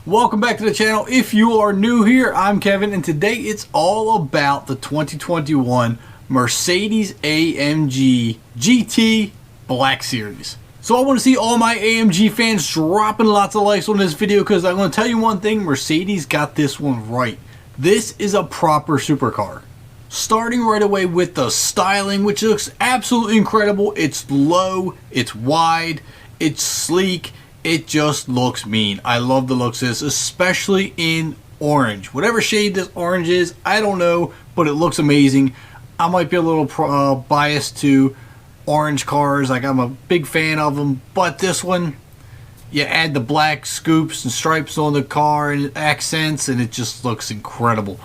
Welcome back to the channel. If you are new here, I'm Kevin, and today it's all about the 2021 Mercedes AMG GT Black Series. So I want to see all my AMG fans dropping lots of likes on this video because I'm going to tell you one thing, Mercedes got this one right. This is a proper supercar. Starting right away with the styling, which looks absolutely incredible. It's low, it's wide, it's sleek. It just looks mean. I love the looks of this, especially in orange. Whatever shade this orange is, I don't know, but it looks amazing. I might be a little biased to orange cars. Like, I'm a big fan of them, but this one, you add the black scoops and stripes on the car and accents, and it just looks incredible.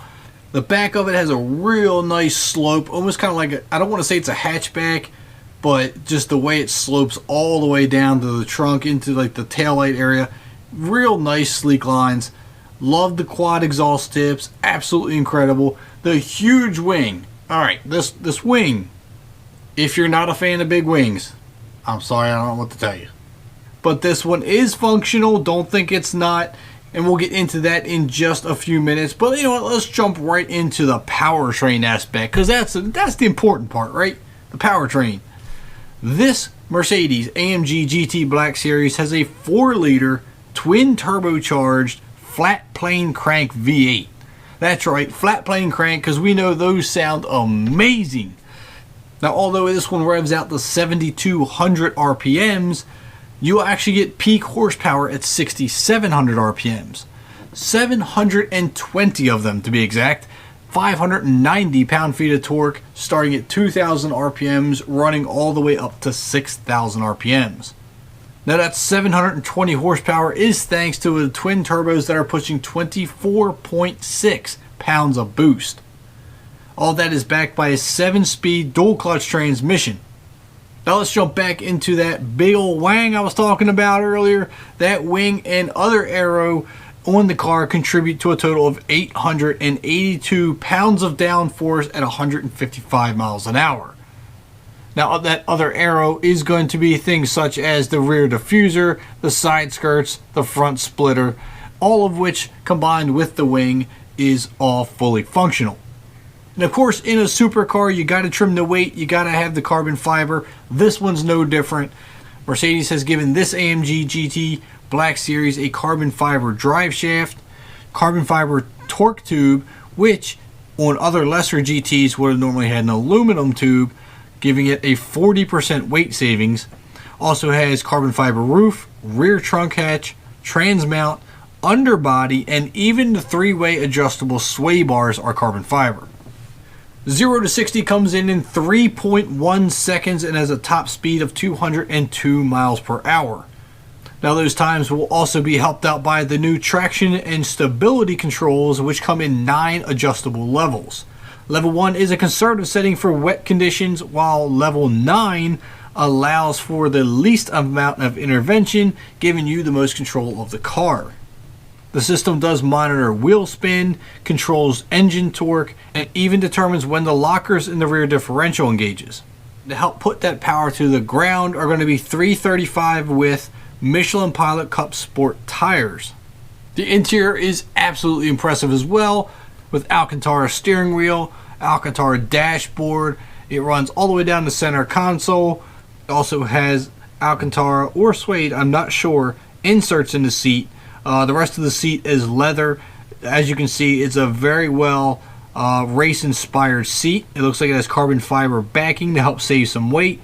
The back of it has a real nice slope, almost kind of like I don't want to say it's a hatchback, but just the way it slopes all the way down to the trunk into like the taillight area. Real nice sleek lines. Love the quad exhaust tips. Absolutely incredible. The huge wing. Alright, this wing, if you're not a fan of big wings, I'm sorry, I don't know what to tell you. But this one is functional. Don't think it's not. And we'll get into that in just a few minutes. But you know what? Let's jump right into the powertrain aspect, because that's the important part, right? The powertrain. This Mercedes AMG GT Black Series has a 4-liter twin turbocharged flat plane crank V8. That's right, flat plane crank, because we know those sound amazing. Now, although this one revs out to 7,200 RPMs, you'll actually get peak horsepower at 6,700 RPMs. 720 of them to be exact. 590 pound-feet of torque, starting at 2,000 RPMs, running all the way up to 6,000 RPMs. Now that 720 horsepower is thanks to the twin turbos that are pushing 24.6 pounds of boost. All that is backed by a 7-speed dual-clutch transmission. Now let's jump back into that big old wang I was talking about earlier. That wing and other aero on the car contribute to a total of 882 pounds of downforce at 155 miles an hour. Now that other aero is going to be things such as the rear diffuser, the side skirts, the front splitter, all of which combined with the wing is all fully functional. And of course, in a supercar, you got to trim the weight, you got to have the carbon fiber. This one's no different. Mercedes has given this AMG GT Black Series a carbon fiber drive shaft, carbon fiber torque tube, which on other lesser GTs would have normally had an aluminum tube, giving it a 40% weight savings. Also has carbon fiber roof, rear trunk hatch, trans mount, underbody, and even the 3-way adjustable sway bars are carbon fiber. 0 to 60 comes in 3.1 seconds and has a top speed of 202 miles per hour. Now those times will also be helped out by the new traction and stability controls, which come in 9 adjustable levels. Level 1 is a conservative setting for wet conditions, while level 9 allows for the least amount of intervention, giving you the most control of the car. The system does monitor wheel spin, controls engine torque, and even determines when the lockers in the rear differential engages. To help put that power to the ground are going to be 335 with Michelin Pilot Cup Sport tires. The interior is absolutely impressive as well, with Alcantara steering wheel, Alcantara dashboard. It runs all the way down the center console. It also has Alcantara or suede, I'm not sure, inserts in the seat. The rest of the seat is leather. As you can see, it's a very well race-inspired seat. It looks like it has carbon fiber backing to help save some weight.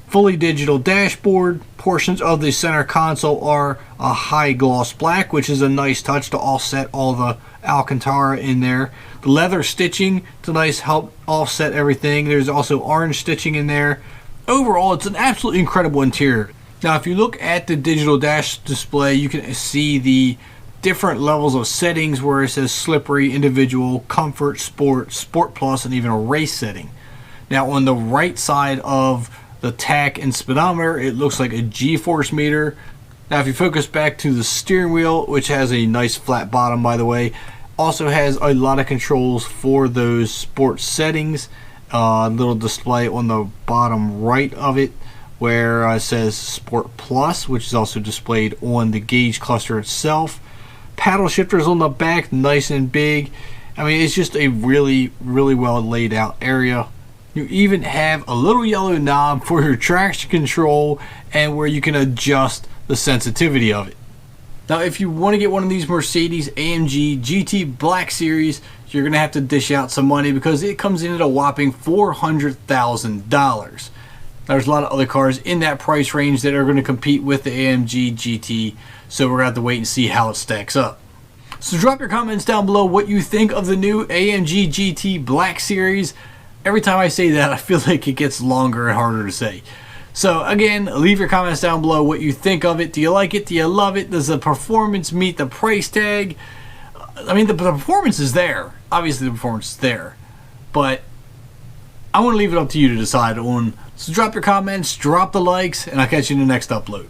Fully digital dashboard. Portions of the center console are a high gloss black, which is a nice touch to offset all the Alcantara in there. The leather stitching to nice help offset everything. There's also orange stitching in there. Overall, it's an absolutely incredible interior. Now, if you look at the digital dash display, you can see the different levels of settings where it says slippery, individual, comfort, sport, sport plus, and even a race setting. Now, on the right side of the tach and speedometer, it looks like a G-force meter. Now, if you focus back to the steering wheel, which has a nice flat bottom, by the way, also has a lot of controls for those sport settings. Little display on the bottom right of it where it says Sport Plus, which is also displayed on the gauge cluster itself. paddle shifters on the back, nice and big. I mean, it's just a really well laid out area. You even have a little yellow knob for your traction control and where you can adjust the sensitivity of it. Now, if you want to get one of these Mercedes AMG GT Black Series, you're going to have to dish out some money because it comes in at a whopping $400,000. There's a lot of other cars in that price range that are going to compete with the AMG GT, so we're going to have to wait and see how it stacks up. So drop your comments down below what you think of the new AMG GT Black Series. Every time I say that, I feel like it gets longer and harder to say. So again, leave your comments down below what you think of it. Do you like it? Do you love it? Does the performance meet the price tag? I mean, the performance is there. Obviously, the performance is there. But I want to leave it up to you to decide on. So drop your comments, drop the likes, and I'll catch you in the next upload.